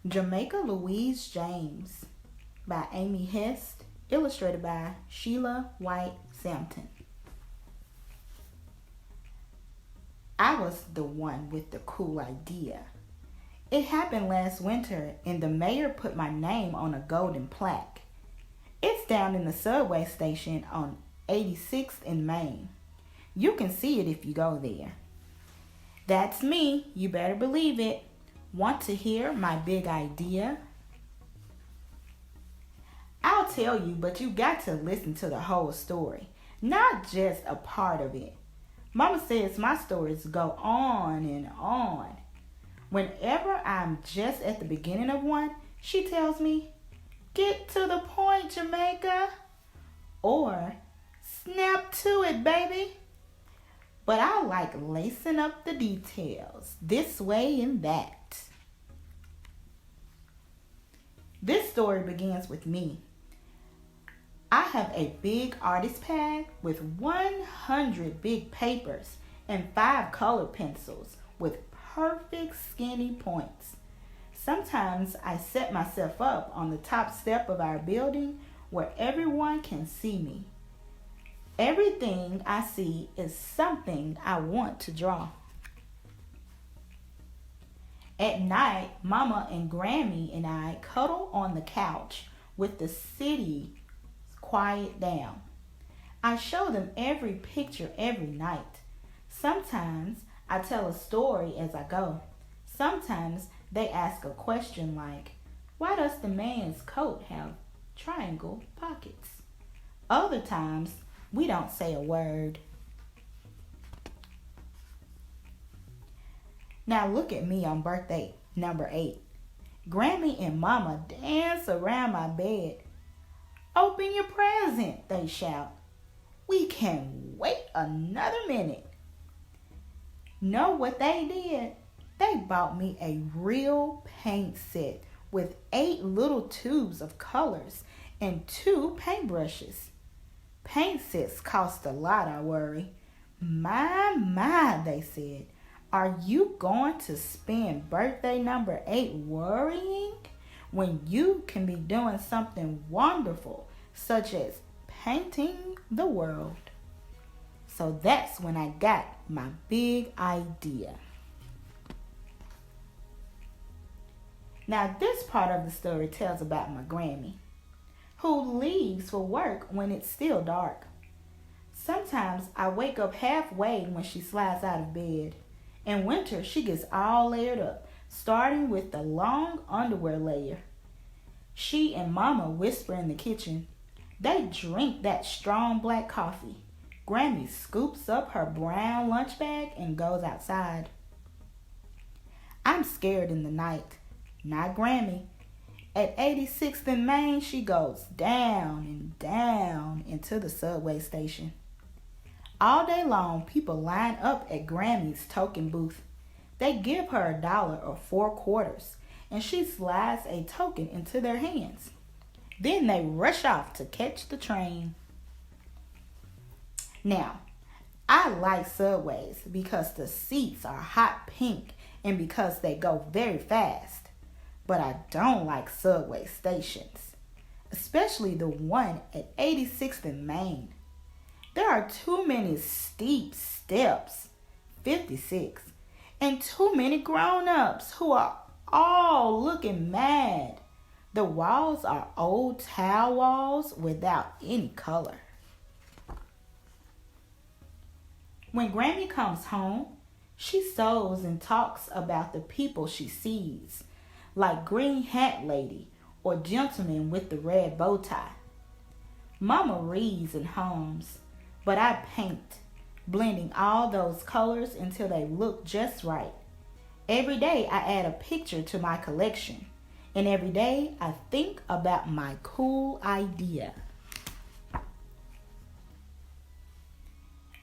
Jamaica Louise James by Amy Hest, illustrated by Sheila White Sampton. I was the one with the cool idea. It happened last winter and the mayor put my name on a golden plaque. It's down in the subway station on 86th and Main. You can see it if you go there. That's me, you better believe it. Want to hear my big idea? I'll tell you, but you got to listen to the whole story, not just a part of it. Mama says my stories go on and on. Whenever I'm just at the beginning of one, she tells me, "Get to the point, Jamaica," or "Snap to it, baby." But I like lacing up the details this way and that. This story begins with me. I have a big artist pad with 100 big papers and 5 color pencils with perfect skinny points. Sometimes I set myself up on the top step of our building where everyone can see me. Everything I see is something I want to draw. At night, Mama and Grammy and I cuddle on the couch with the city quiet down. I show them every picture every night. Sometimes I tell a story as I go. Sometimes they ask a question like, "Why does the man's coat have triangle pockets?" Other times, we don't say a word. Now look at me on birthday number 8. Grammy and Mama dance around my bed. "Open your present," they shout. "We can't wait another minute." Know what they did? They bought me a real paint set with 8 little tubes of colors and 2 paintbrushes. Paint sets cost a lot, I worry. My, they said. Are you going to spend birthday number 8 worrying when you can be doing something wonderful such as painting the world? So that's when I got my big idea. Now this part of the story tells about my Grammy, who leaves for work when it's still dark. Sometimes I wake up halfway when she slides out of bed. In winter, she gets all layered up, starting with the long underwear layer. She and Mama whisper in the kitchen. They drink that strong black coffee. Grammy scoops up her brown lunch bag and goes outside. I'm scared in the night. Not Grammy. At 86th and Main, she goes down and down into the subway station. All day long, people line up at Grammy's token booth. They give her $1 or 4 quarters, and she slides a token into their hands. Then they rush off to catch the train. Now, I like subways because the seats are hot pink and because they go very fast. But I don't like subway stations, especially the one at 86th and Main. There are too many steep steps, 56, and too many grown-ups who are all looking mad. The walls are old tile walls without any color. When Grammy comes home, she sews and talks about the people she sees, like Green Hat Lady or Gentleman with the red bow tie. Mama reads and hums, but I paint, blending all those colors until they look just right. Every day I add a picture to my collection, and every day I think about my cool idea.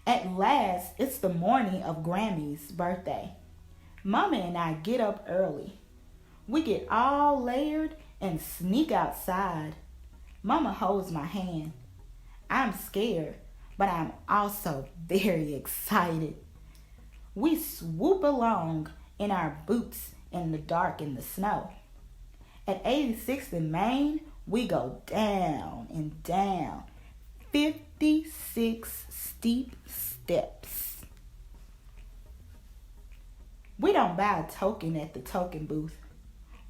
At last, it's the morning of Grammy's birthday. Mama and I get up early. We get all layered and sneak outside. Mama holds my hand. I'm scared, but I'm also very excited. We swoop along in our boots in the dark in the snow. At 86th and Main, we go down and down. 56 steep steps. We don't buy a token at the token booth.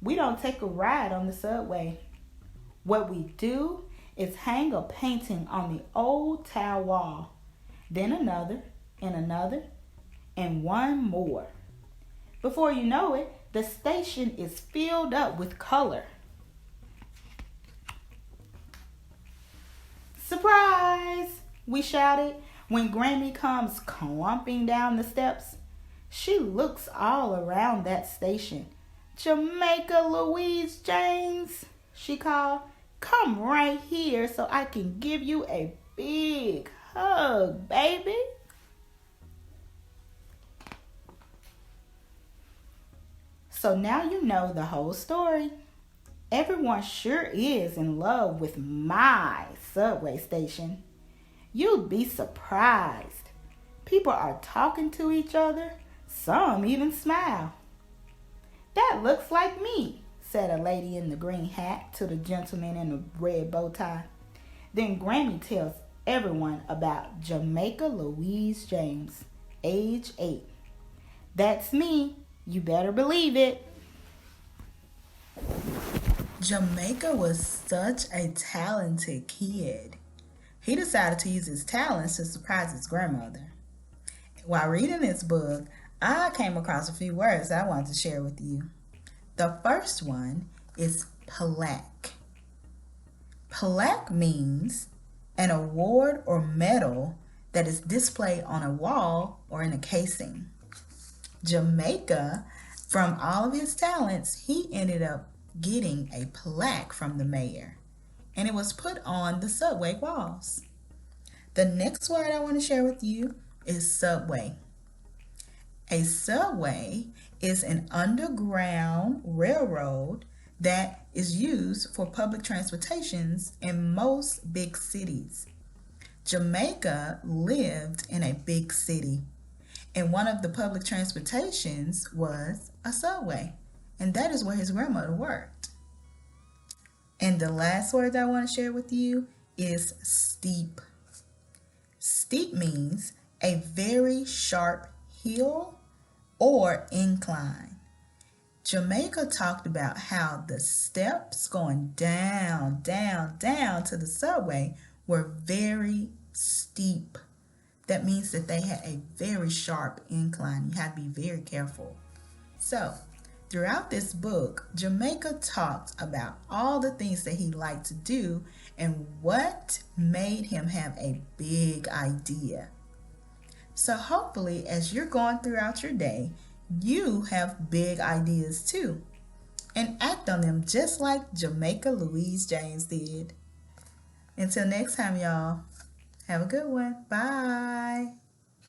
We don't take a ride on the subway. What we do is hang a painting on the old tile wall, then another, and another, and one more. Before you know it, the station is filled up with color. Surprise! We shouted when Grammy comes clumping down the steps. She looks all around that station. Jamaica Louise James, she called. Come right here so I can give you a big hug, baby. So now you know the whole story. Everyone sure is in love with my subway station. You'd be surprised. People are talking to each other. Some even smile. That looks like me, said a lady in the green hat to the gentleman in the red bow tie. Then Grammy tells everyone about Jamaica Louise James, age 8. That's me. You better believe it. Jamaica was such a talented kid. He decided to use his talents to surprise his grandmother. While reading this book, I came across a few words that I wanted to share with you. The first one is plaque. Plaque means an award or medal that is displayed on a wall or in a casing. Jamaica, from all of his talents, he ended up getting a plaque from the mayor, and it was put on the subway walls. The next word I want to share with you is subway. A subway is an underground railroad that is used for public transportations in most big cities. Jamaica lived in a big city, and one of the public transportations was a subway, and that is where his grandmother worked. And the last word that I want to share with you is steep. Steep means a very sharp hill or incline. Jamaica talked about how the steps going down, down, down to the subway were very steep. That means that they had a very sharp incline. You had to be very careful. So, throughout this book, Jamaica talked about all the things that he liked to do and what made him have a big idea. So hopefully, as you're going throughout your day, you have big ideas too, and act on them just like Jamaica Louise James did. Until next time, y'all, have a good one. Bye.